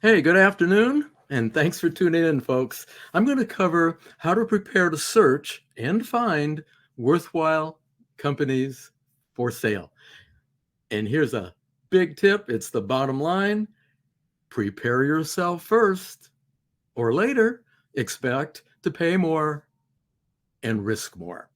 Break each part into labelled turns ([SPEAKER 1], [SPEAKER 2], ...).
[SPEAKER 1] Hey, good afternoon, and thanks for tuning in, folks. I'm going to cover how to prepare to search and find worthwhile companies for sale. And here's a big tip, it's the bottom line: prepare yourself first, or later, expect to pay more and risk more.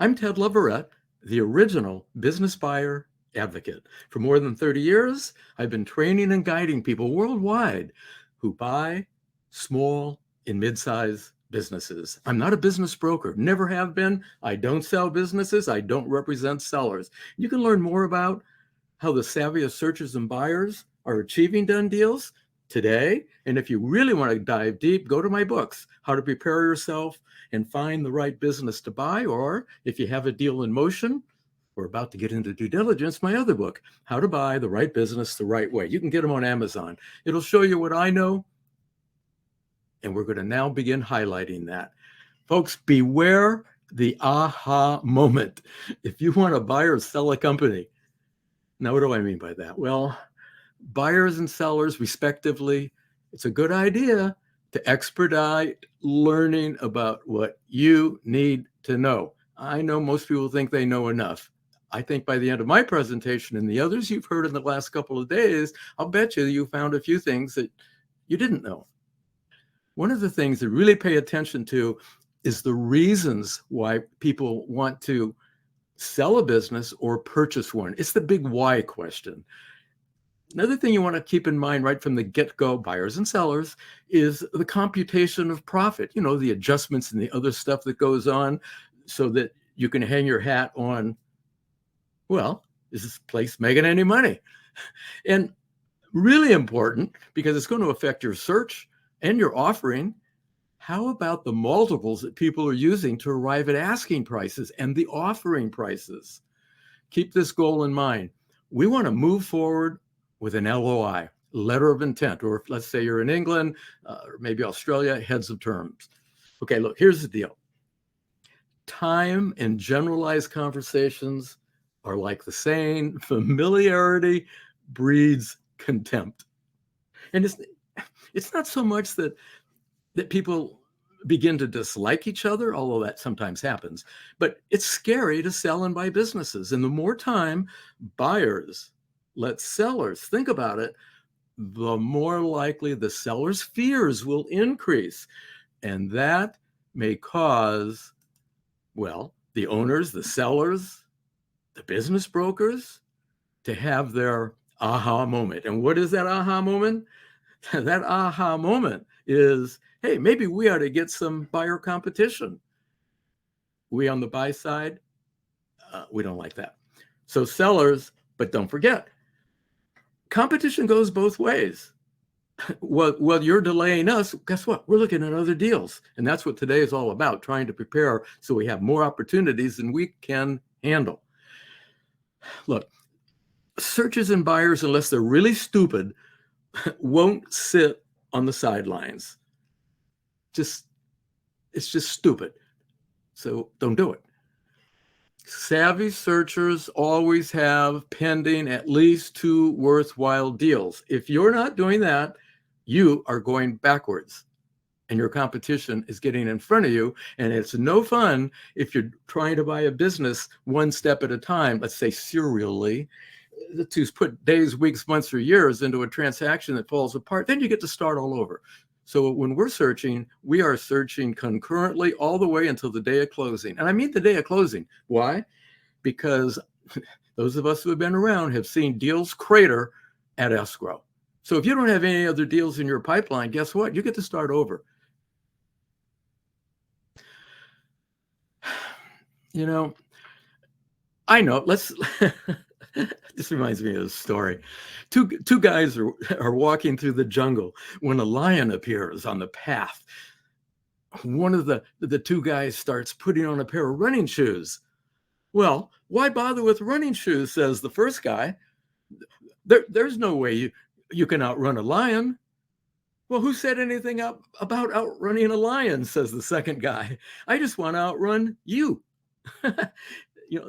[SPEAKER 1] I'm Ted Leverette, the original business buyer advocate. For more than 30 years, I've been training and guiding people worldwide who buy small and mid-sized businesses. I'm not a business broker, never have been. I don't sell businesses. I don't represent sellers. You can learn more about how the savviest searchers and buyers are achieving done deals today. And if you really want to dive deep, go to my books, How to Prepare Yourself and Find the Right Business to Buy. Or if you have a deal in motion, we're about to get into due diligence, my other book, How to Buy the Right Business the Right Way. You can get them on Amazon. It'll show you what I know. And we're going to now begin highlighting that. Folks, beware the aha moment. If you want to buy or sell a company. Now, what do I mean by that? Well, buyers and sellers, respectively, it's a good idea to expedite learning about what you need to know. I know most people think they know enough. I think by the end of my presentation and the others you've heard in the last couple of days, I'll bet you found a few things that you didn't know. One of the things to really pay attention to is the reasons why people want to sell a business or purchase one. It's the big why question. Another thing you want to keep in mind right from the get-go, buyers and sellers, is the computation of profit, the adjustments and the other stuff that goes on so that you can hang your hat on, well, is this place making any money? And really important, because it's going to affect your search and your offering, how about the multiples that people are using to arrive at asking prices and the offering prices? Keep this goal in mind. We want to move forward with an LOI, letter of intent, or if, let's say you're in England, or maybe Australia, heads of terms. Okay, look, here's the deal. Time and generalized conversations are like the saying, familiarity breeds contempt. And it's not so much that people begin to dislike each other, although that sometimes happens, but it's scary to sell and buy businesses. And the more time buyers let sellers think about it, the more likely the seller's fears will increase. And that may cause, well, the owners, the sellers, the business brokers to have their aha moment. And what is that aha moment? That aha moment is, hey, maybe we ought to get some buyer competition. We on the buy side, we don't like that. So sellers, but don't forget, competition goes both ways. Well, you're delaying us. Guess what? We're looking at other deals. And that's what today is all about, trying to prepare so we have more opportunities than we can handle. Look, searchers and buyers, unless they're really stupid, won't sit on the sidelines. It's just stupid. So don't do it. Savvy searchers always have pending at least 2 worthwhile deals. If you're not doing that, you are going backwards and your competition is getting in front of you. And it's no fun if you're trying to buy a business one step at a time, let's say serially, to put days, weeks, months, or years into a transaction that falls apart. Then you get to start all over. So when we're searching, we are searching concurrently all the way until the day of closing. And I mean the day of closing. Why? Because those of us who have been around have seen deals crater at escrow. So if you don't have any other deals in your pipeline, guess what? You get to start over. I know, let's this reminds me of a story. Two guys are walking through the jungle when a lion appears on the path. One of the two guys starts putting on a pair of running shoes. Well, why bother with running shoes, says the first guy. There's no way you can outrun a lion. Well, who said anything about outrunning a lion, says the second guy. I just want to outrun you.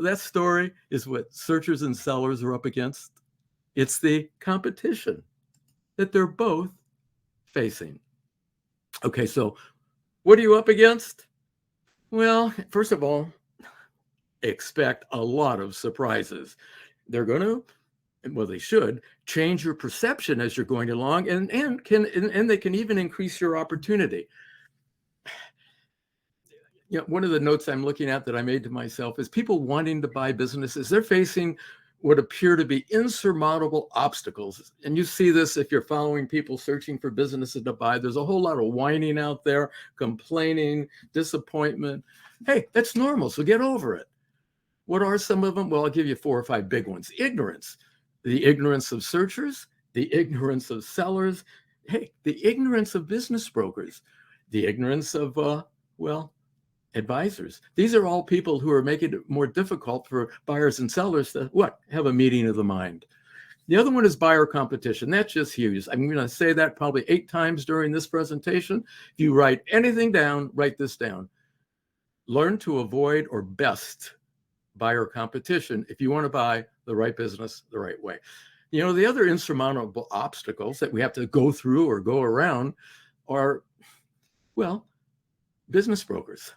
[SPEAKER 1] That story is what searchers and sellers are up against. It's the competition. that they're both facing. Okay, so what are you up against? Well, first of all, expect a lot of surprises. They're going to, well, they should change your perception as you're going along, and they can even increase your opportunity. You know, one of the notes I'm looking at that I made to myself is people wanting to buy businesses. They're facing what appear to be insurmountable obstacles. And you see this if you're following people searching for businesses to buy. There's a whole lot of whining out there, complaining, disappointment. Hey, that's normal, so get over it. What are some of them? Well, I'll give you 4 or 5 big ones. Ignorance, the ignorance of searchers, the ignorance of sellers, hey, the ignorance of business brokers, the ignorance of, advisors. These are all people who are making it more difficult for buyers and sellers to have a meeting of the mind. The other one is buyer competition. That's just huge. I'm going to say that probably 8 times during this presentation. If you write anything down, write this down. Learn to avoid or best buyer competition if you want to buy the right business the right way. You know, the other insurmountable obstacles that we have to go through or go around are, business brokers.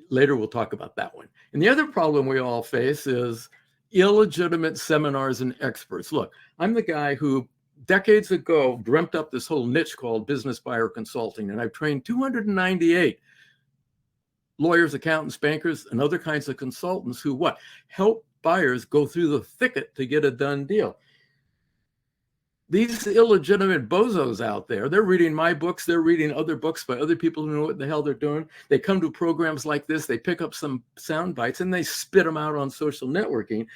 [SPEAKER 1] Later, we'll talk about that one. And the other problem we all face is illegitimate seminars and experts. Look, I'm the guy who decades ago dreamt up this whole niche called business buyer consulting, and I've trained 298 lawyers, accountants, bankers, and other kinds of consultants who help buyers go through the thicket to get a done deal. These illegitimate bozos out there, they're reading my books, they're reading other books by other people who know what the hell they're doing. They come to programs like this, they pick up some sound bites, and they spit them out on social networking.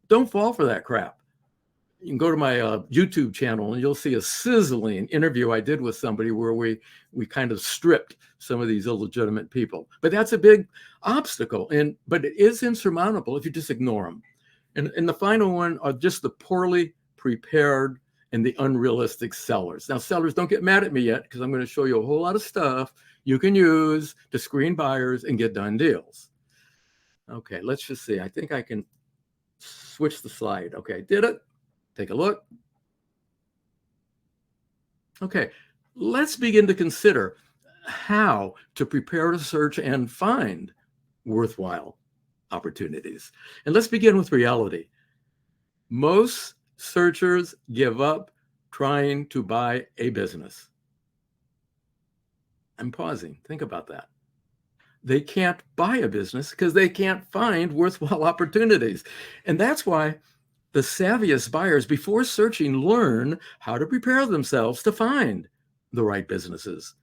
[SPEAKER 1] Don't fall for that crap. You can go to my YouTube channel and you'll see a sizzling interview I did with somebody where we kind of stripped some of these illegitimate people. But that's a big obstacle, but it is insurmountable if you just ignore them. And the final one are just the poorly prepared and the unrealistic sellers. Now, sellers, don't get mad at me yet, because I'm going to show you a whole lot of stuff you can use to screen buyers and get done deals. Okay, let's just see. I think I can switch the slide. Okay, did it? Take a look. Okay, let's begin to consider how to prepare to search and find worthwhile opportunities. And let's begin with reality. Most searchers give up trying to buy a business. I'm pausing. Think about that. They can't buy a business because they can't find worthwhile opportunities. And that's why the savviest buyers, before searching, learn how to prepare themselves to find the right businesses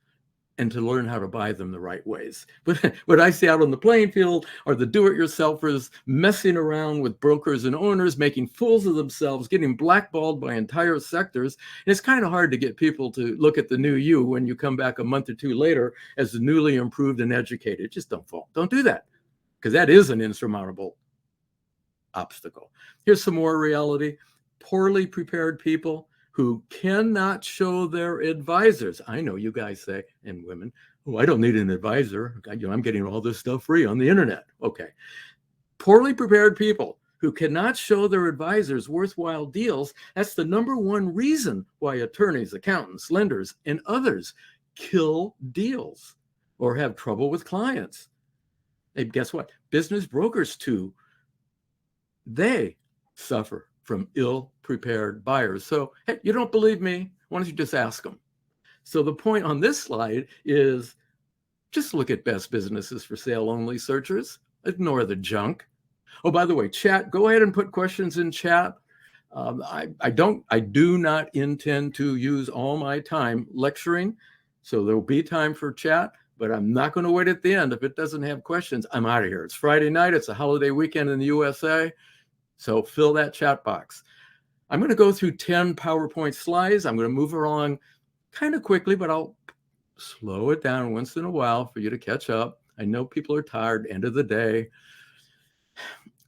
[SPEAKER 1] and to learn how to buy them the right ways. But what I see out on the playing field are the do-it-yourselfers messing around with brokers and owners, making fools of themselves, getting blackballed by entire sectors. And it's kind of hard to get people to look at the new you when you come back a month or 2 later as the newly improved and educated. Just don't fall. Don't do that, because that is an insurmountable obstacle. Here's some more reality. Poorly prepared people who cannot show their advisors. I know you guys say, and women, oh, I don't need an advisor. I'm getting all this stuff free on the internet. Okay. Poorly prepared people who cannot show their advisors worthwhile deals. That's the number one reason why attorneys, accountants, lenders, and others kill deals or have trouble with clients. And guess what? Business brokers too, they suffer from ill-prepared buyers. So, hey, you don't believe me? Why don't you just ask them? So the point on this slide is just look at best businesses for sale only searchers. Ignore the junk. Oh, by the way, chat, go ahead and put questions in chat. I do not intend to use all my time lecturing, so there will be time for chat, but I'm not going to wait at the end. If it doesn't have questions, I'm out of here. It's Friday night. It's a holiday weekend in the USA. So fill that chat box. I'm going to go through 10 PowerPoint slides. I'm going to move along kind of quickly, but I'll slow it down once in a while for you to catch up. I know people are tired, end of the day.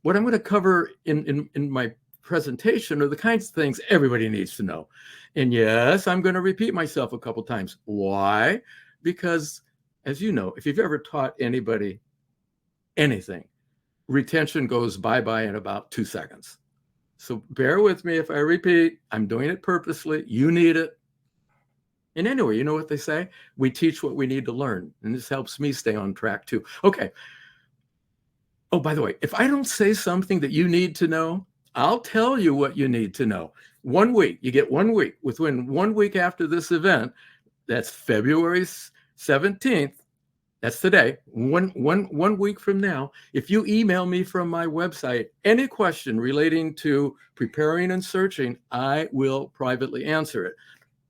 [SPEAKER 1] What I'm going to cover in my presentation are the kinds of things everybody needs to know. And yes, I'm going to repeat myself a couple times. Why? Because, as you know, if you've ever taught anybody anything, retention goes bye-bye in about 2 seconds. So bear with me if I repeat. I'm doing it purposely. You need it. And anyway, you know what they say? We teach what we need to learn. And this helps me stay on track too. Okay. Oh, by the way, if I don't say something that you need to know, I'll tell you what you need to know. 1 week, you get 1 week. Within 1 week after this event, that's February 17th. That's today. One week from now, if you email me from my website any question relating to preparing and searching, I will privately answer it.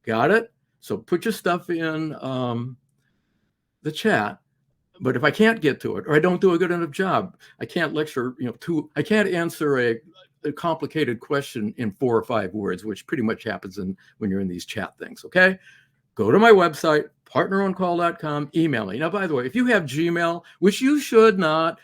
[SPEAKER 1] Got it? So put your stuff in the chat. But if I can't get to it, or I don't do a good enough job, I can't lecture, I can't answer a complicated question in 4 or 5 words, which pretty much happens when you're in these chat things. Okay. Go to my website, partneroncall.com, email me. Now, by the way, if you have Gmail, which you should not,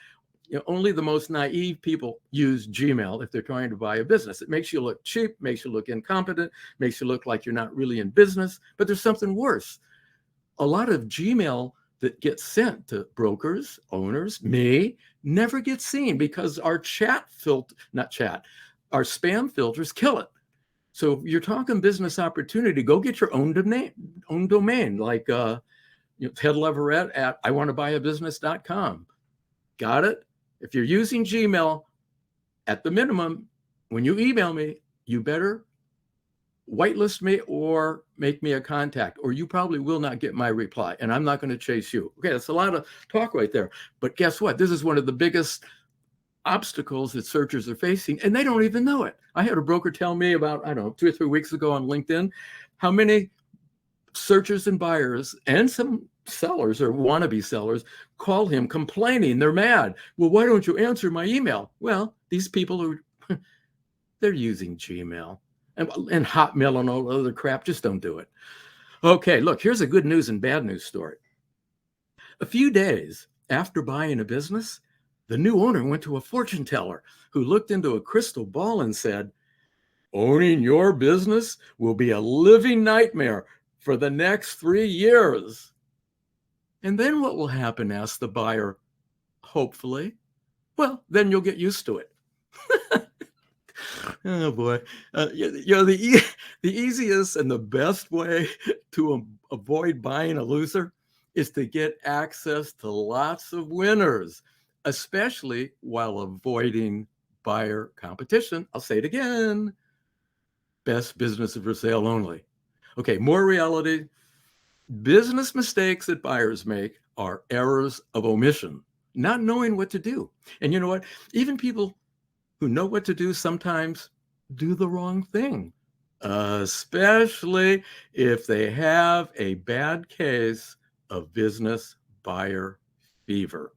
[SPEAKER 1] only the most naive people use Gmail if they're trying to buy a business. It makes you look cheap, makes you look incompetent, makes you look like you're not really in business. But there's something worse. A lot of Gmail that gets sent to brokers, owners, me, never gets seen because our our spam filters kill it. So if you're talking business opportunity, go get your own domain, like Ted Leverette at iwantobuyabusiness.com. Got it? If you're using Gmail, at the minimum, when you email me, you better whitelist me or make me a contact, or you probably will not get my reply, and I'm not going to chase you. Okay, that's a lot of talk right there. But guess what? This is one of the biggest obstacles that searchers are facing, and they don't even know it. I had a broker tell me about, 2 or 3 weeks ago on LinkedIn, how many searchers and buyers and some sellers or wannabe sellers call him complaining. They're mad. Well, why don't you answer my email? Well, these people are, they're using Gmail. And Hotmail and all other crap, just don't do it. Okay, look, here's a good news and bad news story. A few days after buying a business, the new owner went to a fortune teller who looked into a crystal ball and said, "Owning your business will be a living nightmare for the next 3 years." And then what will happen? Asked the buyer, hopefully. Well, then you'll get used to it. Oh boy. The easiest and the best way to avoid buying a loser is to get access to lots of winners, especially while avoiding buyer competition. I'll say it again. Best business for sale only. Okay, more reality. Business mistakes that buyers make are errors of omission, not knowing what to do. And you know what? Even people who know what to do sometimes do the wrong thing, especially if they have a bad case of business buyer fever.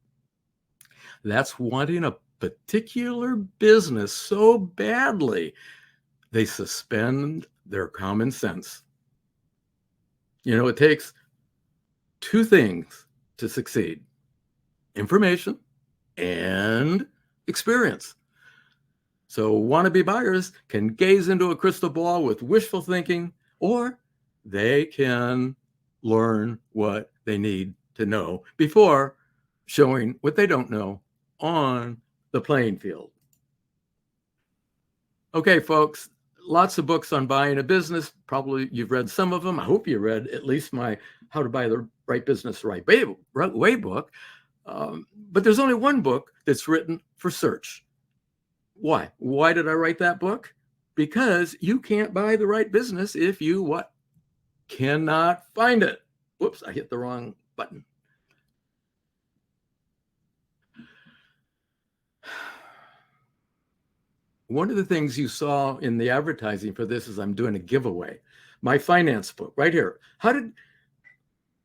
[SPEAKER 1] That's wanting a particular business so badly, they suspend their common sense. It takes 2 things to succeed: information and experience. So wannabe buyers can gaze into a crystal ball with wishful thinking, or they can learn what they need to know before showing what they don't know on the playing field. Okay, folks, lots of books on buying a business. Probably you've read some of them. I hope you read at least my How to Buy the Right Business the Right Way book. But there's only one book that's written for search. Why? Why did I write that book? Because you can't buy the right business if you what? Cannot find it. Whoops, I hit the wrong button. One of the things you saw in the advertising for this is I'm doing a giveaway. My finance book right here.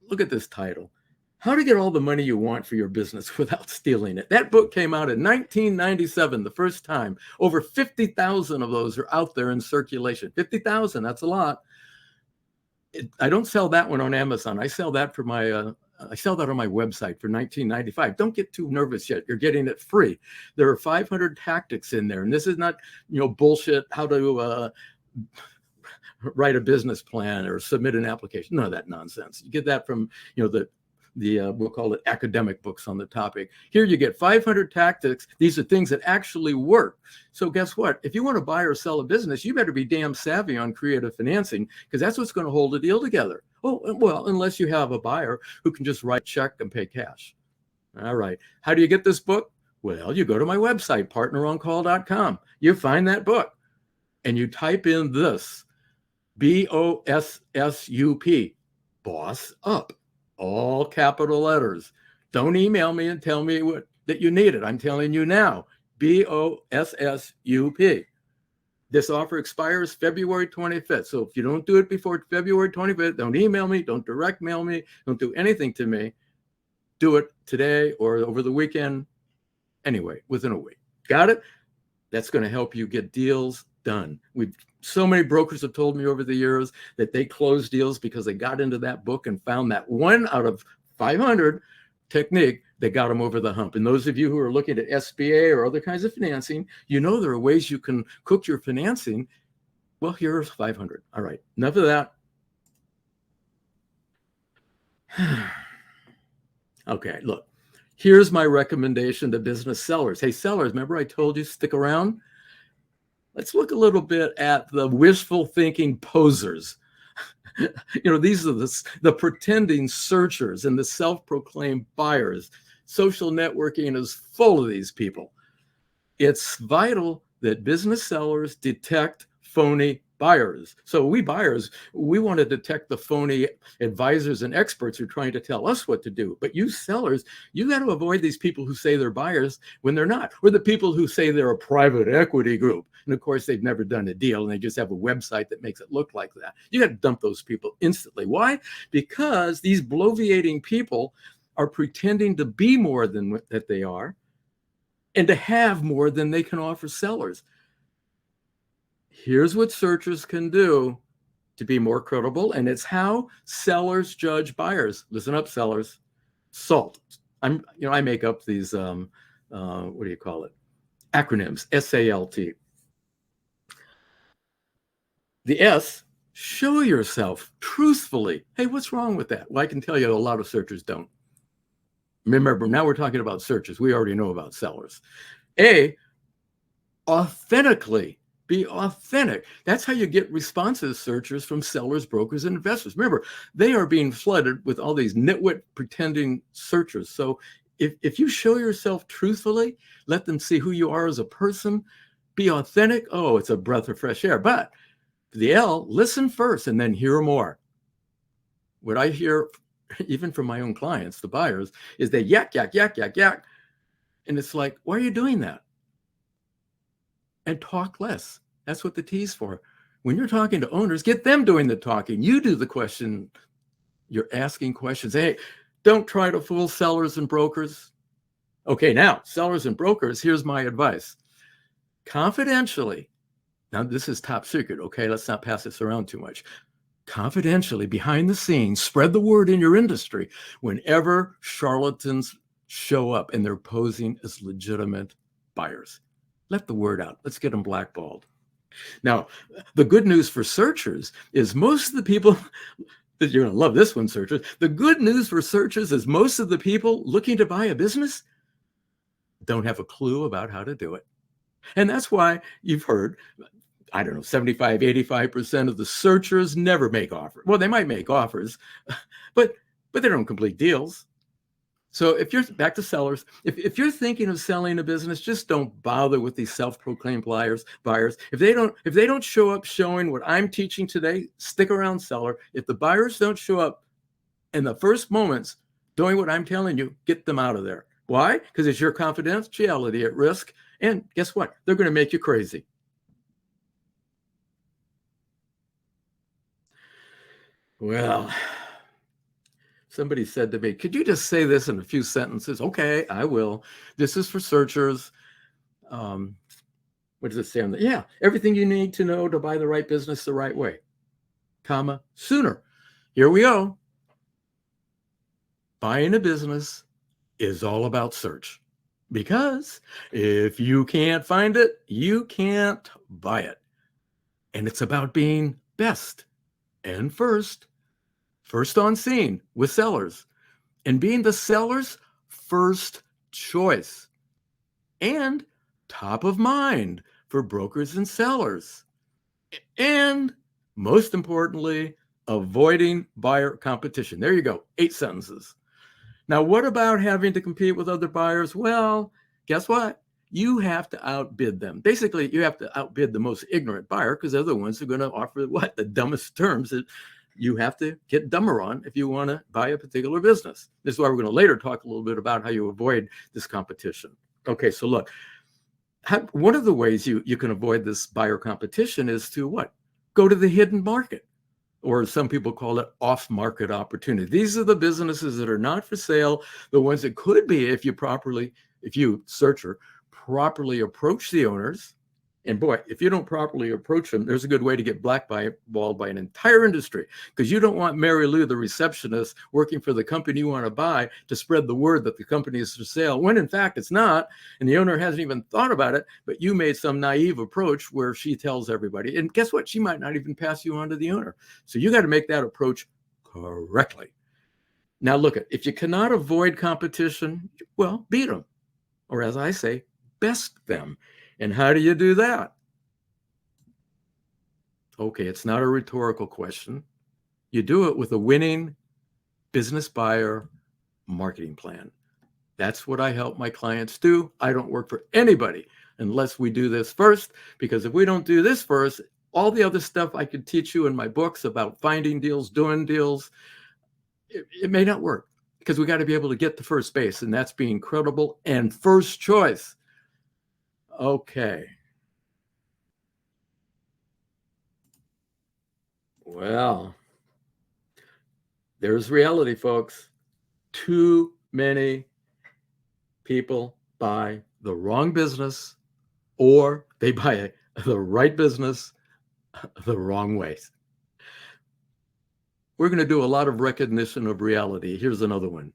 [SPEAKER 1] Look at this title. How to Get All the Money You Want for Your Business Without Stealing It. That book came out in 1997, the first time. Over 50,000 of those are out there in circulation. 50,000, that's a lot. I don't sell that one on Amazon. I sell that on my website for $19.95. Don't get too nervous yet. You're getting it free. There are 500 tactics in there, and this is not, bullshit. How to write a business plan or submit an application. None of that nonsense. You get that from, the we'll call it academic books on the topic. Here you get 500 tactics. These are things that actually work. So guess what? If you want to buy or sell a business, you better be damn savvy on creative financing, because that's what's going to hold a deal together. Oh, well, unless you have a buyer who can just write a check and pay cash. All right. How do you get this book? Well, you go to my website, partneroncall.com. You find that book and you type in this, BOSSUP, boss up, all capital letters. Don't email me and tell me that you need it. I'm telling you now, BOSSUP. This offer expires February 25th. So if you don't do it before February 25th, don't email me, don't direct mail me, don't do anything to me. Do it today or over the weekend. Anyway, within a week. Got it? That's going to help you get deals done. So many brokers have told me over the years that they closed deals because they got into that book and found that 1 out of 500 technique that got them over the hump. And those of you who are looking at SBA or other kinds of financing, you know there are ways you can cook your financing. Well, here's 500. All right, enough of that. Okay, look, here's my recommendation to business sellers. Hey, sellers, remember I told you stick around? Let's look a little bit at the wishful thinking posers. These are the pretending searchers and the self-proclaimed buyers. Social networking is full of these people. It's vital that business sellers detect phony buyers. So we buyers, we want to detect the phony advisors and experts who are trying to tell us what to do. But you sellers, you got to avoid these people who say they're buyers when they're not, or the people who say they're a private equity group. And of course, they've never done a deal and they just have a website that makes it look like that. You got to dump those people instantly. Why? Because these bloviating people are pretending to be more than that they are and to have more than they can offer sellers. Here's what searchers can do to be more credible, and it's how sellers judge buyers. Listen up, sellers. SALT. I make up these what do you call it? Acronyms. SALT. The S, show yourself truthfully. Hey, what's wrong with that? Well, I can tell you a lot of searchers don't. Remember, now we're talking about searchers. We already know about sellers. A, authentically. Be authentic. That's how you get responsive searchers from sellers, brokers, and investors. Remember, they are being flooded with all these nitwit pretending searchers. So if you show yourself truthfully, let them see who you are as a person, be authentic. Oh, it's a breath of fresh air. But the L, listen first and then hear more. What I hear, even from my own clients, the buyers, is they yak, yak, yak, yak, yak. And it's like, why are you doing that? And talk less. That's what the T's for. When you're talking to owners, get them doing the talking. You do the question. You're asking questions. Hey, don't try to fool sellers and brokers. Okay, now, sellers and brokers, here's my advice. Confidentially, now this is top secret, okay? Let's not pass this around too much. Confidentially, behind the scenes, spread the word in your industry whenever charlatans show up and they're posing as legitimate buyers. Let the word out. Let's get them blackballed. Now, the good news for searchers is most of the people, that you're going to love this one, searchers. The good news for searchers is most of the people looking to buy a business don't have a clue about how to do it. And that's why you've heard, 75, 85% of the searchers never make offers. Well, they might make offers, but they don't complete deals. So if you're back to sellers, if you're thinking of selling a business, just don't bother with these self-proclaimed buyers. If they don't show up showing what I'm teaching today, stick around, seller. If the buyers don't show up in the first moments doing what I'm telling you, get them out of there. Why? Because it's your confidentiality at risk. And guess what? They're going to make you crazy. Well, somebody said to me, could you just say this in a few sentences? Okay, I will. This is for searchers. What does it say on that? Yeah, everything you need to know to buy the right business the right way, comma, sooner. Here we go. Buying a business is all about search. Because if you can't find it, you can't buy it. And it's about being best and first on scene with sellers. and being the seller's first choice and top of mind for brokers and sellers. And most importantly, avoiding buyer competition. There you go, 8 sentences. Now, what about having to compete with other buyers? Well, guess what? You have to outbid them. Basically, you have to outbid the most ignorant buyer because they're the ones who are going to offer what? The dumbest terms that you have to get dumber on if you want to buy a particular business. This is why we're going to later talk a little bit about how you avoid this competition. Okay, so look, one of the ways you can avoid this buyer competition is to what? Go to the hidden market, or some people call it off-market opportunity. These are the businesses that are not for sale, the ones that could be if you, searcher, properly approach the owners. And boy, if you don't properly approach them, there's a good way to get blackballed by an entire industry, because you don't want Mary Lou, the receptionist working for the company you want to buy, to spread the word that the company is for sale, when in fact it's not, and the owner hasn't even thought about it, but you made some naive approach where she tells everybody. And guess what? She might not even pass you on to the owner. So you got to make that approach correctly. Now look, if you cannot avoid competition, well, beat them. Or as I say, best them. And how do you do that? Okay, it's not a rhetorical question. You do it with a winning business buyer marketing plan. That's what I help my clients do. I don't work for anybody unless we do this first, because if we don't do this first, all the other stuff I could teach you in my books about finding deals, doing deals, it may not work, because we got to be able to get to first base, and that's being credible and first choice. Okay. Well, there's reality, folks. Too many people buy the wrong business, or they buy the right business the wrong way. We're going to do a lot of recognition of reality. Here's another one.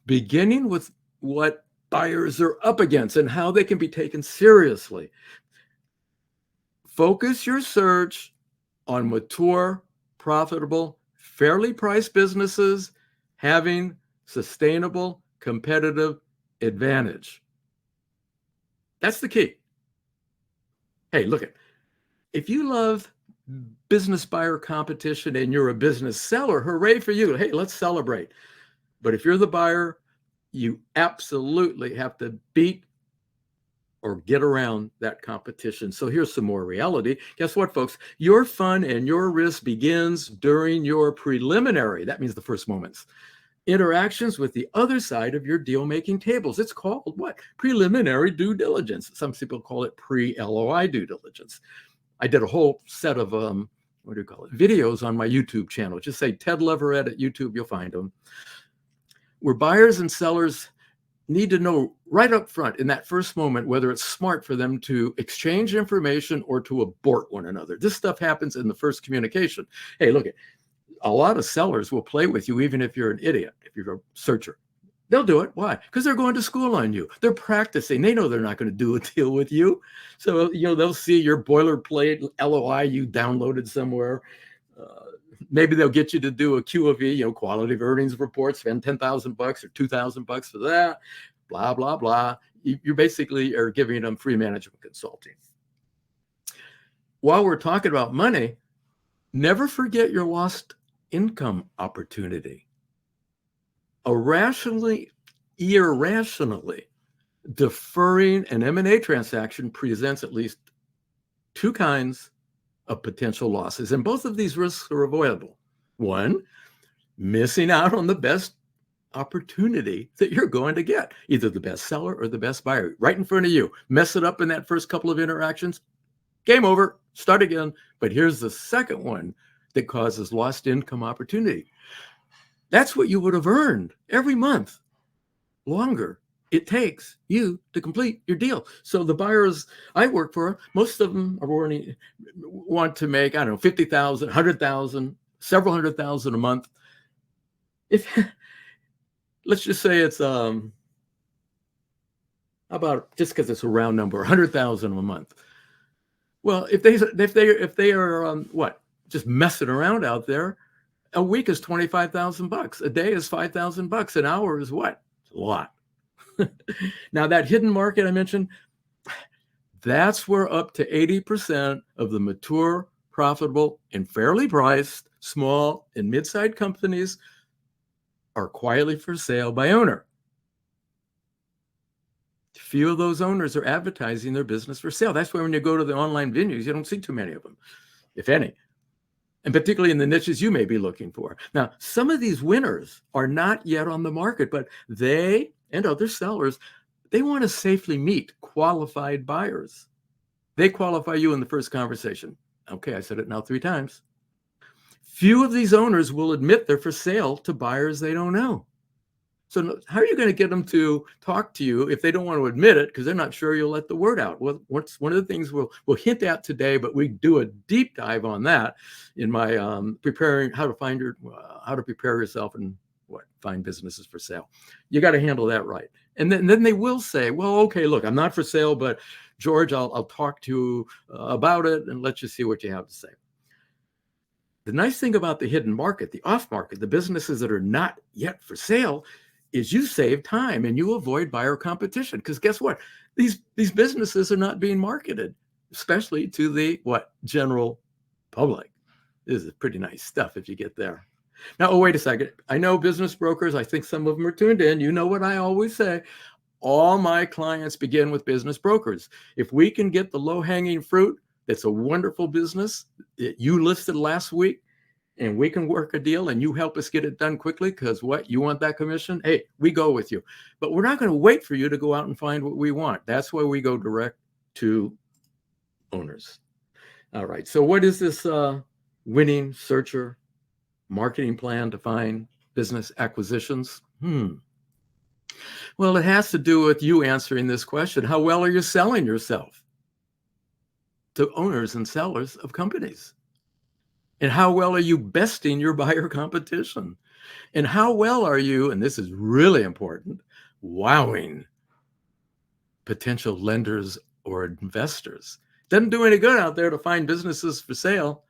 [SPEAKER 1] Beginning with what buyers are up against and how they can be taken seriously. Focus your search on mature, profitable, fairly priced businesses having sustainable competitive advantage. That's the key. Hey, look, if you love business buyer competition and you're a business seller, hooray for you. Hey, let's celebrate. But if you're the buyer, you absolutely have to beat or get around that competition. So here's some more reality. Guess what, folks? Your fun and your risk begins during your preliminary, that means the first moments, interactions with the other side of your deal-making tables. It's called what? Preliminary due diligence. Some people call it pre-LOI due diligence. I did a whole set of, videos on my YouTube channel. Just say Ted Leverette at YouTube, you'll find them. Where buyers and sellers need to know right up front in that first moment whether it's smart for them to exchange information or to abort one another. This stuff happens in the first communication. Hey, look, a lot of sellers will play with you even if you're an idiot, if you're a searcher. They'll do it. Why? Because they're going to school on you. They're practicing. They know they're not going to do a deal with you. So, they'll see your boilerplate LOI you downloaded somewhere. Maybe they'll get you to do a Q of E, quality of earnings report, spend $10,000 or $2,000 for that, blah, blah, blah. You basically are giving them free management consulting. While we're talking about money, never forget your lost income opportunity. Irrationally deferring an M&A transaction presents at least 2 kinds of potential losses, and both of these risks are avoidable. One, missing out on the best opportunity that you're going to get, either the best seller or the best buyer right in front of you. Mess it up in that first couple of interactions, game over, start again. But here's the second one that causes lost income opportunity. That's what you would have earned every month longer it takes you to complete your deal. So the buyers I work for, most of them want to make, I don't know, 50,000, 100,000, several hundred thousand a month. If let's just say it's about, just because it's a round number, 100,000 a month. Well, if they are just messing around out there, A week is $25,000. A day is $5,000. An hour is what? A lot. Now that hidden market I mentioned, that's where up to 80% of the mature, profitable, and fairly priced small and mid-sized companies are quietly for sale by owner. Few of those owners are advertising their business for sale. That's why when you go to the online venues, you don't see too many of them, if any, and particularly in the niches you may be looking for. Now, some of these winners are not yet on the market, but they and other sellers, they want to safely meet qualified buyers. They qualify you in the first conversation. Okay, I said it now 3 times. Few of these owners will admit they're for sale to buyers they don't know. So how are you going to get them to talk to you if they don't want to admit it because they're not sure you'll let the word out? Well, what's one of the things we'll hint at today, but we do a deep dive on that in my preparing how to prepare yourself and find businesses for sale. You got to handle that right. And then they will say, well, okay, look, I'm not for sale, but George, I'll talk to you about it and let you see what you have to say. The nice thing about the hidden market, the off market, the businesses that are not yet for sale, is you save time and you avoid buyer competition. Because guess what? These businesses are not being marketed, especially to the general public. This is pretty nice stuff if you get there. Now, oh, wait a second. I know business brokers, I think some of them are tuned in. You know what I always say. All my clients begin with business brokers. If we can get the low-hanging fruit, that's a wonderful business that you listed last week, and we can work a deal and you help us get it done quickly because you want that commission? Hey, we go with you. But we're not going to wait for you to go out and find what we want. That's why we go direct to owners. All right. So what is this winning searcher marketing plan to find business acquisitions? Well, it has to do with you answering this question. How well are you selling yourself to owners and sellers of companies? And how well are you besting your buyer competition? And how well are you, and this is really important, wowing potential lenders or investors? Doesn't do any good out there to find businesses for sale,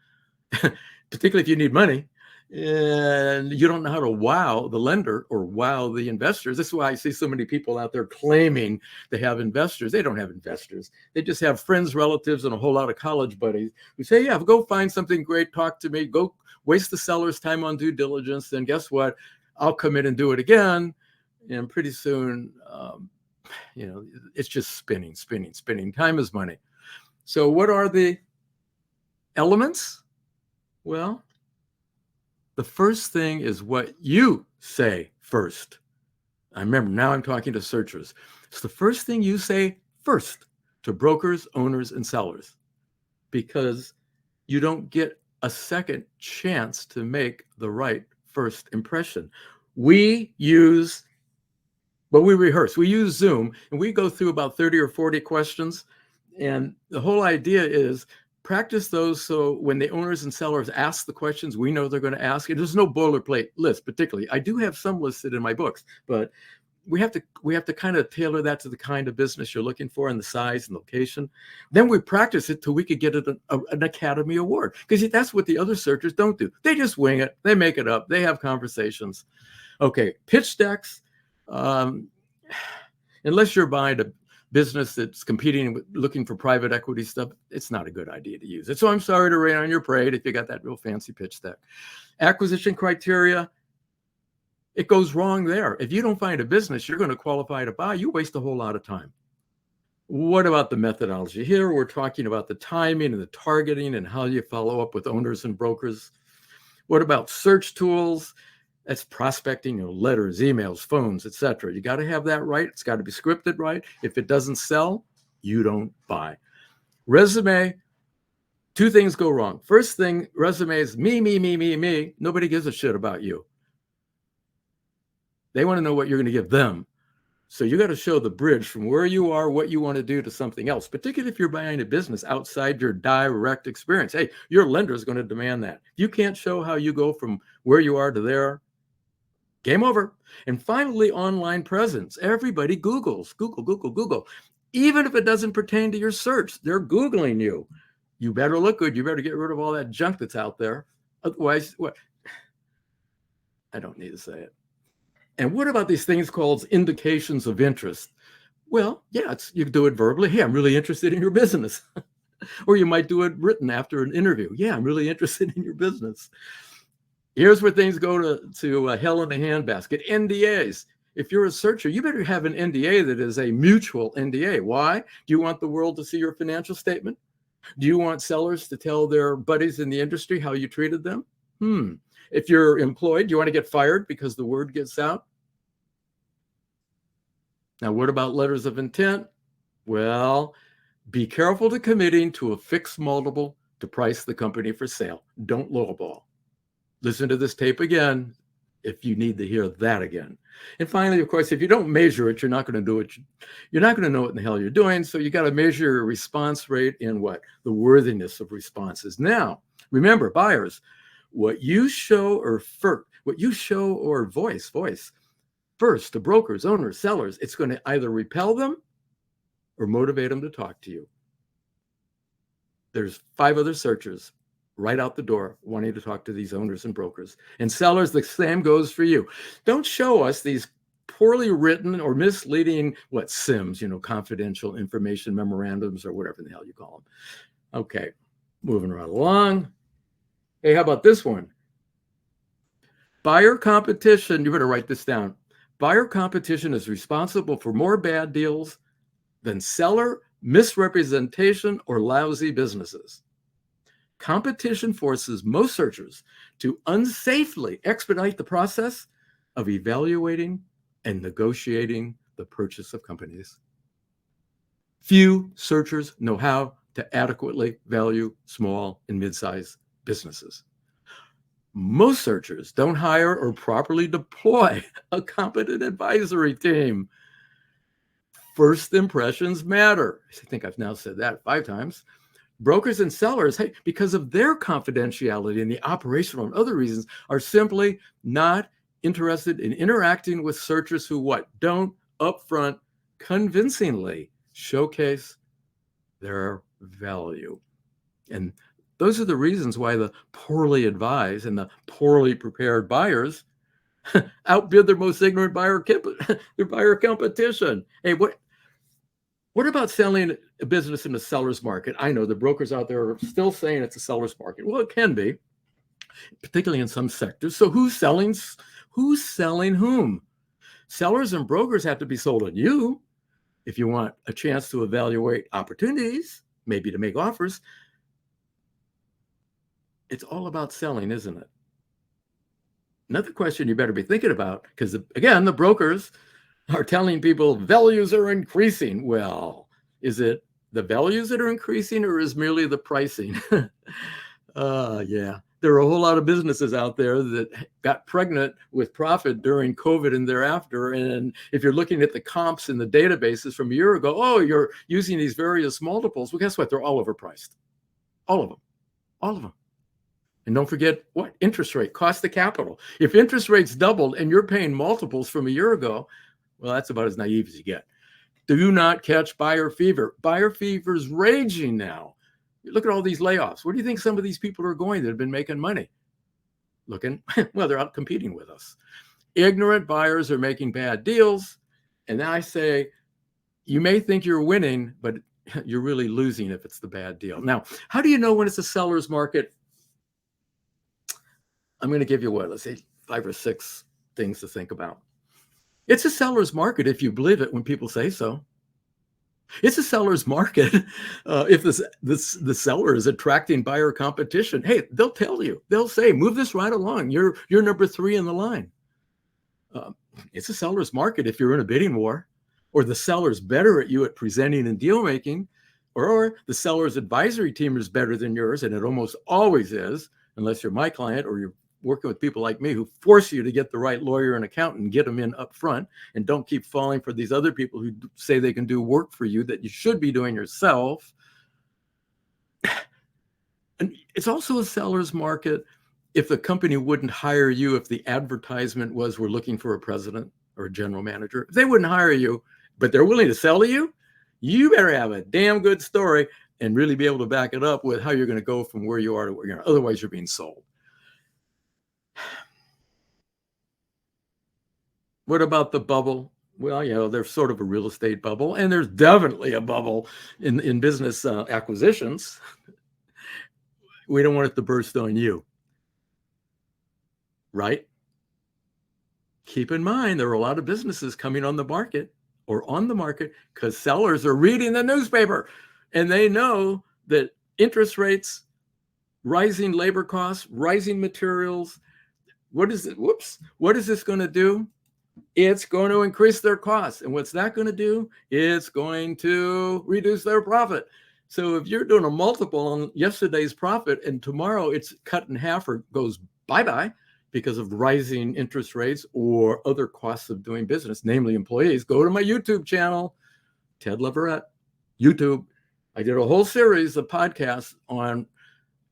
[SPEAKER 1] particularly if you need money, and you don't know how to wow the lender or wow the investors. This is why I see so many people out there claiming they have investors. They don't have investors. They just have friends, relatives, and a whole lot of college buddies who say, yeah, go find something great, talk to me, go waste the seller's time on due diligence. Then guess what? I'll come in and do it again. And pretty soon, it's just spinning. Time is money. So what are the elements? Well, the first thing is what you say first. I remember now I'm talking to searchers. It's the first thing you say first to brokers, owners, and sellers, because you don't get a second chance to make the right first impression. We use Zoom, and we go through about 30 or 40 questions. And the whole idea is practice those so when the owners and sellers ask the questions we know they're going to ask, and there's no boilerplate list particularly. I do have some listed in my books, but we have to kind of tailor that to the kind of business you're looking for and the size and location. Then we practice it till we could get an Academy Award, because that's what the other searchers don't do. They just wing it. They make it up. They have conversations. Okay, pitch decks. Unless you're buying a business that's competing with looking for private equity stuff, it's not a good idea to use it. So I'm sorry to rain on your parade if you got that real fancy pitch deck. Acquisition criteria, it goes wrong there. If you don't find a business you're going to qualify to buy, you waste a whole lot of time. What about the methodology? Here we're talking about the timing and the targeting and how you follow up with owners and brokers. What about search tools? That's prospecting, letters, emails, phones, etc. You got to have that right. It's got to be scripted right. If it doesn't sell, you don't buy. Resume, 2 things go wrong. First thing, resume is me. Nobody gives a shit about you. They want to know what you're going to give them. So you got to show the bridge from where you are, what you want to do, to something else, particularly if you're buying a business outside your direct experience. Hey, your lender is going to demand that. If you can't show how you go from where you are to there, game over. And finally, online presence. Everybody Googles. Google. Even if it doesn't pertain to your search, they're Googling you. You better look good. You better get rid of all that junk that's out there. Otherwise, what? I don't need to say it. And what about these things called indications of interest? Well, yeah, you can do it verbally. Hey, I'm really interested in your business. Or you might do it written after an interview. Yeah, I'm really interested in your business. Here's where things go to hell in a handbasket. NDAs. If you're a searcher, you better have an NDA that is a mutual NDA. Why? Do you want the world to see your financial statement? Do you want sellers to tell their buddies in the industry how you treated them? If you're employed, do you want to get fired because the word gets out? Now, what about letters of intent? Well, be careful to committing to a fixed multiple to price the company for sale. Don't lowball. Listen to this tape again if you need to hear that again. And finally, of course, if you don't measure it, you're not going to do it. You're not going to know what in the hell you're doing. So you got to measure your response rate and what? The worthiness of responses. Now, remember, buyers, what you show or voice first to brokers, owners, sellers, it's going to either repel them or motivate them to talk to you. There's 5 other searchers right out the door wanting to talk to these owners and brokers. And sellers, the same goes for you. Don't show us these poorly written or misleading, SIMs, confidential information memorandums or whatever the hell you call them. Okay, moving right along. Hey, how about this one? Buyer competition, you better write this down. Buyer competition is responsible for more bad deals than seller misrepresentation or lousy businesses. Competition forces most searchers to unsafely expedite the process of evaluating and negotiating the purchase of companies. Few searchers know how to adequately value small and mid-sized businesses. Most searchers don't hire or properly deploy a competent advisory team. First impressions matter. I think I've now said that 5 times. Brokers and sellers, hey, because of their confidentiality and the operational and other reasons, are simply not interested in interacting with searchers who don't upfront convincingly showcase their value. And those are the reasons why the poorly advised and the poorly prepared buyers outbid their most ignorant buyer competition. Hey, what about selling a business in the seller's market? I know the brokers out there are still saying it's a seller's market. Well, it can be, particularly in some sectors. So who's selling whom? Sellers and brokers have to be sold on you if you want a chance to evaluate opportunities, maybe to make offers. It's all about selling, isn't it? Another question you better be thinking about, because again, the brokers are telling people values are increasing. Well, is it the values that are increasing or is merely the pricing? Yeah, there are a whole lot of businesses out there that got pregnant with profit during COVID and thereafter. And if you're looking at the comps in the databases from a year ago, oh, you're using these various multiples. Well, guess what? They're all overpriced. All of them. All of them. And don't forget what? Interest rate, cost of capital. If interest rates doubled and you're paying multiples from a year ago, well, that's about as naive as you get. Do not catch buyer fever. Buyer fever is raging now. Look at all these layoffs. Where do you think some of these people are going that have been making money? Well, they're out competing with us. Ignorant buyers are making bad deals. And I say, you may think you're winning, but you're really losing if it's the bad deal. Now, how do you know when it's a seller's market? I'm going to give you let's say 5 or 6 things to think about. It's a seller's market if you believe it when people say so. It's a seller's market if the seller is attracting buyer competition. Hey, they'll tell you. They'll say, move this right along. You're number 3 in the line. It's a seller's market if you're in a bidding war, or the seller's better at you at presenting and deal making, or the seller's advisory team is better than yours, and it almost always is, unless you're my client or you're working with people like me who force you to get the right lawyer and accountant and get them in up front, and don't keep falling for these other people who say they can do work for you that you should be doing yourself. And it's also a seller's market if the company wouldn't hire you if the advertisement was we're looking for a president or a general manager. If they wouldn't hire you, but they're willing to sell to you, you better have a damn good story and really be able to back it up with how you're going to go from where you are to where you're. Otherwise, you're being sold. What about the bubble? Well, there's sort of a real estate bubble, and there's definitely a bubble in business acquisitions. We don't want it to burst on you, right? Keep in mind, there are a lot of businesses coming on the market because sellers are reading the newspaper and they know that interest rates, rising labor costs, rising materials. What is this going to do? It's going to increase their costs. And what's that going to do? It's going to reduce their profit. So if you're doing a multiple on yesterday's profit and tomorrow it's cut in half or goes bye-bye because of rising interest rates or other costs of doing business, namely employees, go to my YouTube channel, Ted Leverette, YouTube. I did a whole series of podcasts on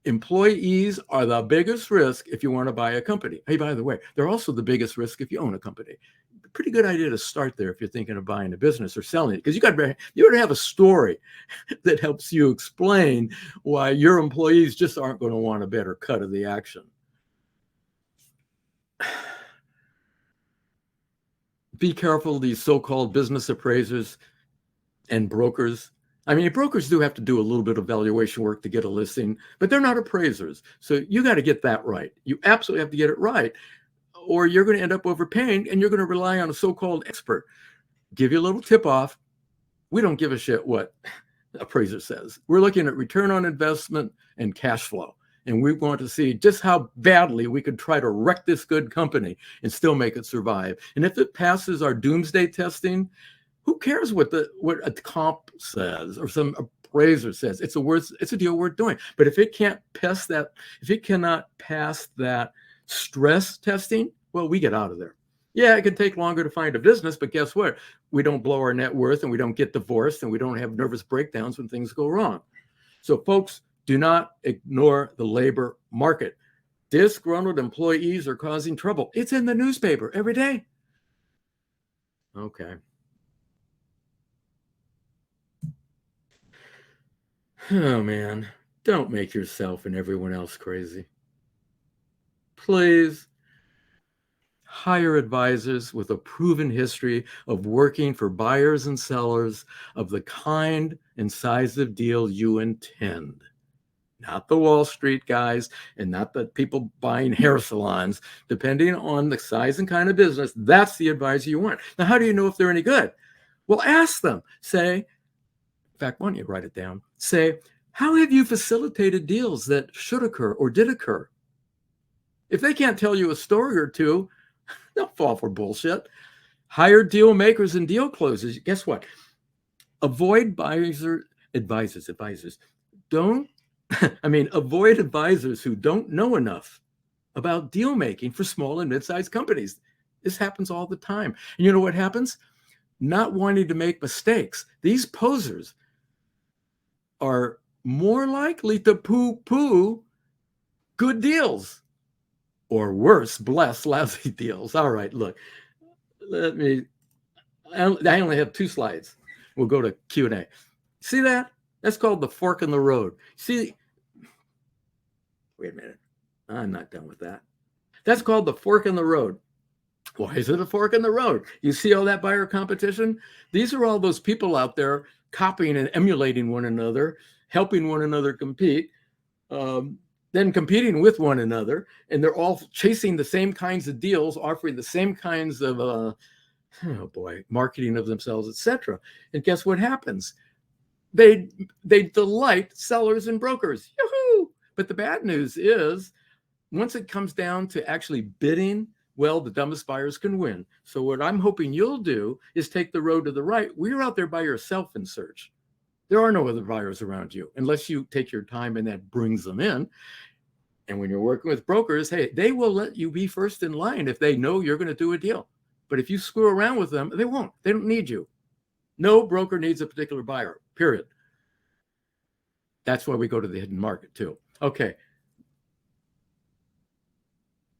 [SPEAKER 1] employees are the biggest risk if you want to buy a company. Hey, by the way, they're also the biggest risk if you own a company. Pretty good idea to start there if you're thinking of buying a business or selling it, because you got to have a story that helps you explain why your employees just aren't going to want a better cut of the action. Be careful, these so-called business appraisers and brokers. I mean, brokers do have to do a little bit of valuation work to get a listing, but they're not appraisers. So you got to get that right. You absolutely have to get it right, or you're going to end up overpaying and you're going to rely on a so-called expert. Give you a little tip off. We don't give a shit what appraiser says. We're looking at return on investment and cash flow. And we want to see just how badly we could try to wreck this good company and still make it survive. And if it passes our doomsday testing, who cares what a comp says or some appraiser says? It's a deal worth doing. But if it can't pass that, if it cannot pass that stress testing, well, we get out of there. Yeah, it can take longer to find a business, but guess what? We don't blow our net worth and we don't get divorced and we don't have nervous breakdowns when things go wrong. So folks, do not ignore the labor market. Disgruntled employees are causing trouble. It's in the newspaper every day. Okay. Oh, man. Don't make yourself and everyone else crazy. Please hire advisors with a proven history of working for buyers and sellers of the kind and size of deal you intend. Not the Wall Street guys and not the people buying hair salons. Depending on the size and kind of business, that's the advisor you want. Now, how do you know if they're any good? Well, ask them. Say, in fact, why don't you write it down? Say, how have you facilitated deals that should occur or did occur? If they can't tell you a story or two, don't fall for bullshit. Hire deal makers and deal closers. Guess what? Avoid advisors. Avoid advisors who don't know enough about deal making for small and mid-sized companies. This happens all the time. And you know what happens? Not wanting to make mistakes. These posers are more likely to poo-poo good deals, or worse, bless lousy deals. All right, look, I only have 2 slides. We'll go to Q&A. See that? That's called the fork in the road. See, wait a minute. I'm not done with that. That's called the fork in the road. Why is it a fork in the road? You see all that buyer competition? These are all those people out there copying and emulating one another, helping one another compete, then competing with one another, and they're all chasing the same kinds of deals, offering the same kinds of, marketing of themselves, etc. And guess what happens? They delight sellers and brokers. Yoo-hoo! But the bad news is, once it comes down to actually bidding, well, the dumbest buyers can win. So what I'm hoping you'll do is take the road to the right. We're out there by yourself in search. There are no other buyers around you unless you take your time and that brings them in. And when you're working with brokers, hey, they will let you be first in line if they know you're going to do a deal. But if you screw around with them, they won't. They don't need you. No broker needs a particular buyer, period. That's why we go to the hidden market too. Okay.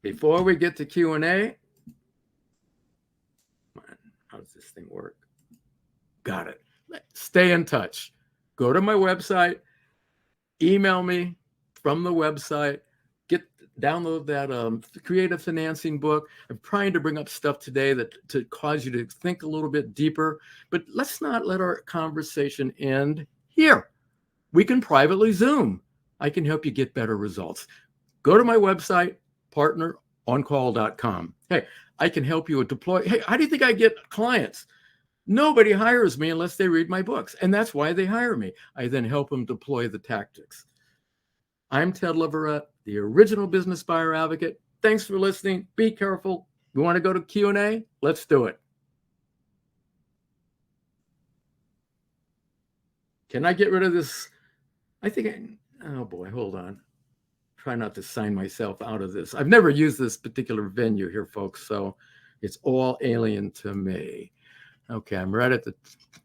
[SPEAKER 1] Before we get to Q&A, how does this thing work? Got it. Stay in touch. Go to my website, email me from the website, download that creative financing book. I'm trying to bring up stuff today that to cause you to think a little bit deeper, but let's not let our conversation end here. We can privately Zoom. I can help you get better results. Go to my website, partneroncall.com. Hey, I can help you deploy. Hey, how do you think I get clients? Nobody hires me unless they read my books, and that's why they hire me. I then help them deploy the tactics. I'm Ted Leverette, the original business buyer advocate. Thanks for listening. Be careful. You want to go to Q&A? Let's do it. Can I get rid of this? Oh boy, hold on. Try not to sign myself out of this. I've never used this particular venue here, folks, so it's all alien to me. Okay, I'm right at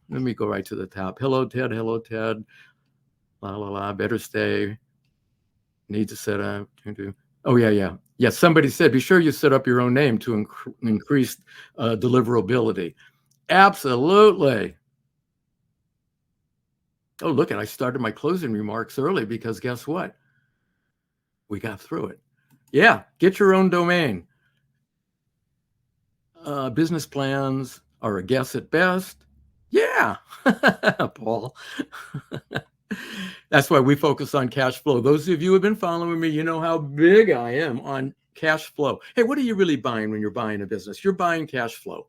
[SPEAKER 1] let me go right to the top. Hello, Ted. Hello, Ted. La, la, la. Better stay. Need to set up. Oh, yeah. Yeah, somebody said, be sure you set up your own name to increase deliverability. Absolutely. Oh, look, I started my closing remarks early because guess what? We got through it. Yeah, get your own domain. Business plans are a guess at best. Yeah, Paul. That's why we focus on cash flow. Those of you who have been following me, you know how big I am on cash flow. Hey, what are you really buying when you're buying a business? You're buying cash flow,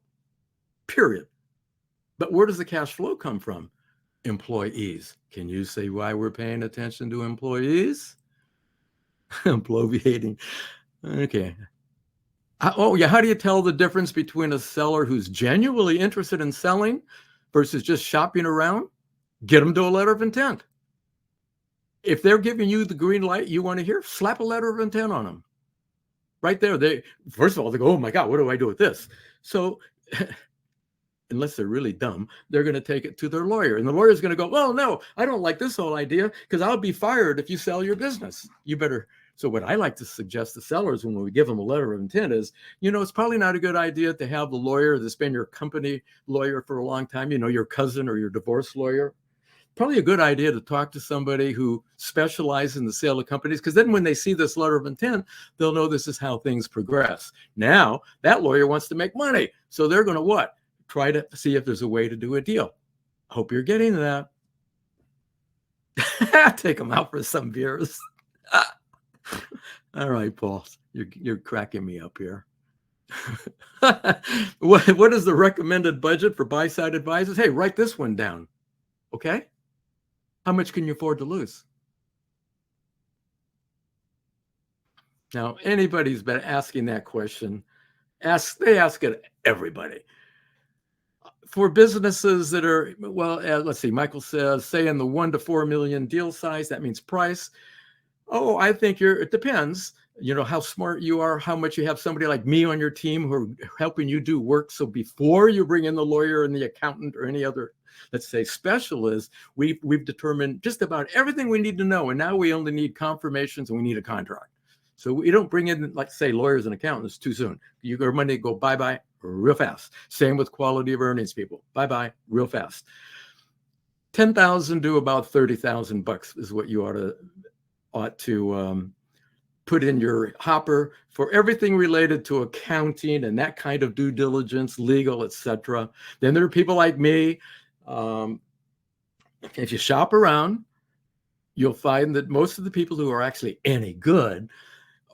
[SPEAKER 1] period. But where does the cash flow come from? Employees. Can you say why we're paying attention to employees? Bloviating. Okay. Oh, yeah. How do you tell the difference between a seller who's genuinely interested in selling versus just shopping around? Get them to a letter of intent. If they're giving you the green light you want to hear, slap a letter of intent on them. Right there. First of all, they go, oh my God, what do I do with this? So unless they're really dumb, they're going to take it to their lawyer. And the lawyer's going to go, well, no, I don't like this whole idea because I'll be fired if you sell your business. You better. So what I like to suggest to sellers when we give them a letter of intent is, it's probably not a good idea to have the lawyer that's been your company lawyer for a long time, your cousin or your divorce lawyer. Probably a good idea to talk to somebody who specializes in the sale of companies, because then when they see this letter of intent, they'll know this is how things progress. Now, that lawyer wants to make money. So they're going to what? Try to see if there's a way to do a deal. Hope you're getting that. Take them out for some beers. All right, Paul, you're cracking me up here. What is the recommended budget for buy-side advisors? Hey, write this one down. Okay? How much can you afford to lose? Now, anybody's been asking that question. They ask it everybody. For businesses that are, let's see, Michael says, say in the 1 to 4 million deal size, that means price. Oh, I think it depends, how smart you are, how much you have somebody like me on your team who are helping you do work. So before you bring in the lawyer and the accountant or any other, let's say, specialist, we've determined just about everything we need to know. And now we only need confirmations and we need a contract. So we don't bring in, like, say, lawyers and accountants too soon. Your money go bye-bye real fast. Same with quality of earnings people. Bye-bye real fast. 10,000 to about 30,000 bucks is what you ought to put in your hopper for everything related to accounting and that kind of due diligence, legal, etc. Then there are people like me. If you shop around, you'll find that most of the people who are actually any good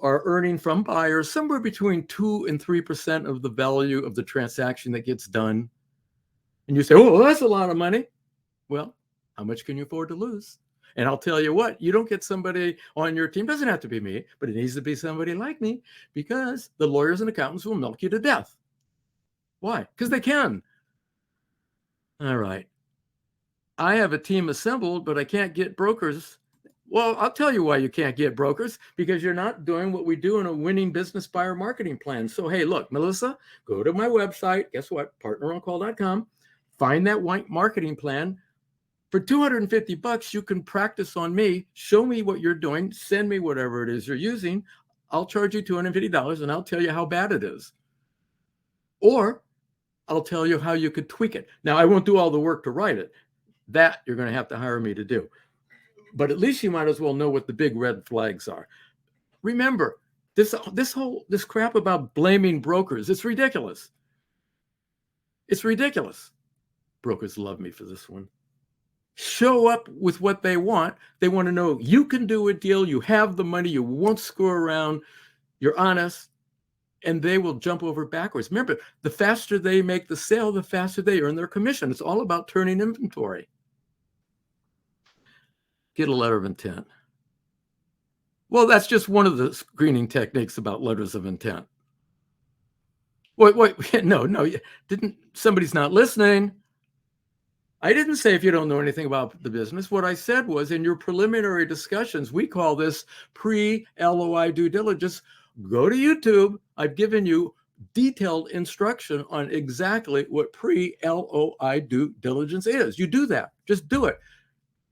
[SPEAKER 1] are earning from buyers somewhere between 2 and 3% of the value of the transaction that gets done. And you say, oh, well, that's a lot of money. Well, how much can you afford to lose? And I'll tell you what, you don't get somebody on your team, doesn't have to be me, but it needs to be somebody like me, because the lawyers and accountants will milk you to death. Why? Because they can. All right. I have a team assembled, but I can't get brokers. Well, I'll tell you why you can't get brokers, because you're not doing what we do in a winning business buyer marketing plan. So, hey, look, Melissa, go to my website. Guess what? Partneroncall.com. Find that white marketing plan. For 250 bucks, you can practice on me. Show me what you're doing. Send me whatever it is you're using. I'll charge you $250 and I'll tell you how bad it is. Or I'll tell you how you could tweak it. Now, I won't do all the work to write it. That you're going to have to hire me to do. But at least you might as well know what the big red flags are. Remember, This crap about blaming brokers, it's ridiculous. It's ridiculous. Brokers love me for this one. Show up with what they want. They want to know you can do a deal, you have the money, you won't screw around, you're honest, and they will jump over backwards. Remember, the faster they make the sale, the faster they earn their commission. It's all about turning inventory. Get a letter of intent. Well, that's just one of the screening techniques about letters of intent. Wait, no, somebody's not listening. I didn't say if you don't know anything about the business. What I said was, in your preliminary discussions, we call this pre-LOI due diligence. Go to YouTube. I've given you detailed instruction on exactly what pre-LOI due diligence is. You do that. Just do it.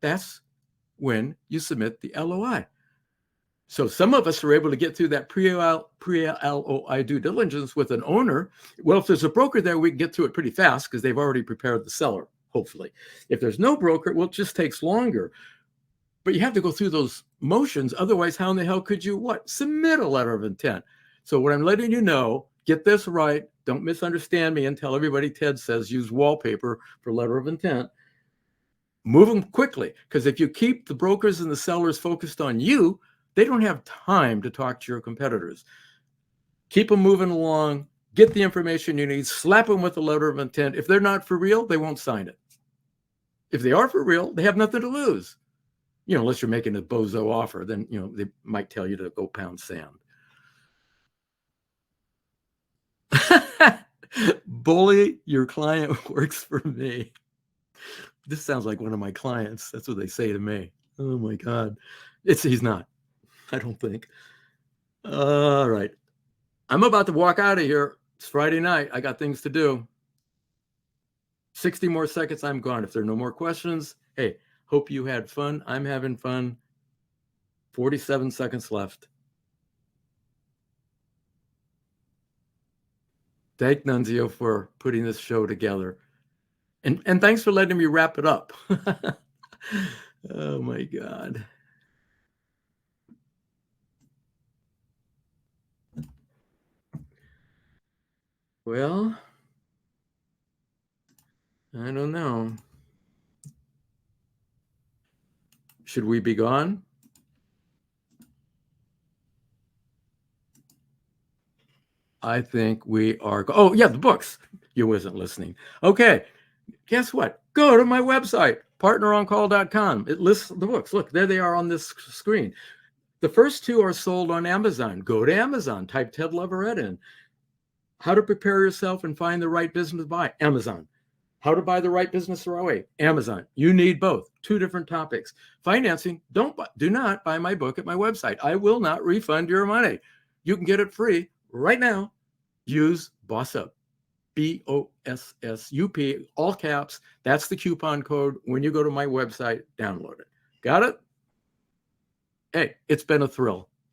[SPEAKER 1] That's when you submit the LOI. So some of us are able to get through that pre-LOI due diligence with an owner. Well, if there's a broker there, we can get through it pretty fast because they've already prepared the seller, hopefully. If there's no broker, well, it just takes longer. But you have to go through those motions. Otherwise, how in the hell could you what? Submit a letter of intent. So what I'm letting you know, get this right. Don't misunderstand me and tell everybody Ted says use wallpaper for letter of intent. Move them quickly, because if you keep the brokers and the sellers focused on you, they don't have time to talk to your competitors. Keep them moving along. Get the information you need. Slap them with a letter of intent. If they're not for real, they won't sign it. If they are for real, they have nothing to lose. Unless you're making a bozo offer, then, they might tell you to go pound sand. Bully your client works for me. This sounds like one of my clients. That's what they say to me. Oh my God. He's not. I don't think. All right. I'm about to walk out of here. It's Friday night. I got things to do. 60 more seconds, I'm gone. If there are no more questions, hey, hope you had fun. I'm having fun. 47 seconds left. Thank Nunzio for putting this show together. And thanks for letting me wrap it up. Oh my God. Well, I don't know. Should we be gone? I think we are. Oh, yeah, the books. You wasn't listening. Okay. Guess what? Go to my website, partneroncall.com. It lists the books. Look, there they are on this screen. The first two are sold on Amazon. Go to Amazon. Type Ted Leverette in. How to prepare yourself and find the right business to buy. Amazon. How to buy the right business the right way. Amazon. You need both. Two different topics. Financing. Do not buy my book at my website. I will not refund your money. You can get it free right now. Use BOSSUP. BOSSUP, all caps. That's the coupon code. When you go to my website, download it. Got it? Hey, it's been a thrill.